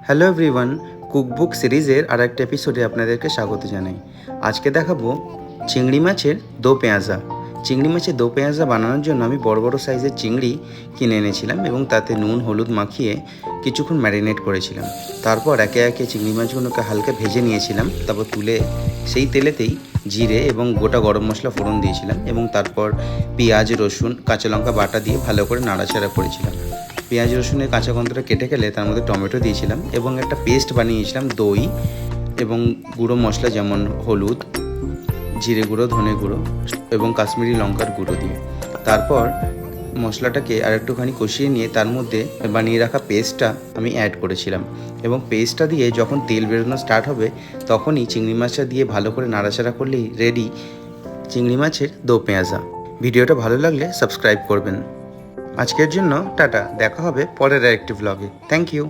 Hello everyone, cookbook সিরিজের আর একটা এপিসোডে আপনাদেরকে স্বাগত জানাই। আজকে দেখাবো চিংড়ি মাছের দো পেঁয়াজা। চিংড়ি মাছের দো পেঁয়াজা বানানোর জন্য আমি বড় বড় সাইজের চিংড়ি কিনে এনেছিলাম এবং তাতে নুন হলুদ মাখিয়ে কিছুক্ষণ ম্যারিনেট করেছিলাম। তারপর একে একে চিংড়ি মাছগুলোকে হালকা ভেজে নিয়েছিলাম। তারপর তুলে সেই তেলেতেই জিরে এবং গোটা গরম মশলা ফোড়ন দিয়েছিলাম এবং তারপর পেঁয়াজ রসুন কাঁচা লঙ্কা বাটা দিয়ে ভালো করে নাড়াচাড়া করেছিলাম। পেঁয়াজ রসুনের কাঁচা গন্ধটা কেটে গেলে তার মধ্যে টমেটো দিয়েছিলাম এবং একটা পেস্ট বানিয়েছিলাম দই এবং গুঁড়ো মশলা যেমন হলুদ, জিরে গুঁড়ো, ধনে গুঁড়ো এবং কাশ্মীরি লঙ্কার গুঁড়ো দিয়ে। তারপর মশলাটাকে আর একটুখানি কষিয়ে নিয়ে তার মধ্যে বানিয়ে রাখা পেস্টটা আমি অ্যাড করেছিলাম এবং পেস্টটা দিয়ে যখন তেল বেরোনো স্টার্ট হবে তখনই চিংড়ি মাছটা দিয়ে ভালো করে নাড়াচাড়া করলেই রেডি চিংড়ি মাছের দো পেঁয়াজা। ভিডিওটা ভালো লাগলে সাবস্ক্রাইব করবেন। আজকের জন্য টাটা, দেখা হবে পরের আরেকটি ব্লগে। Thank you.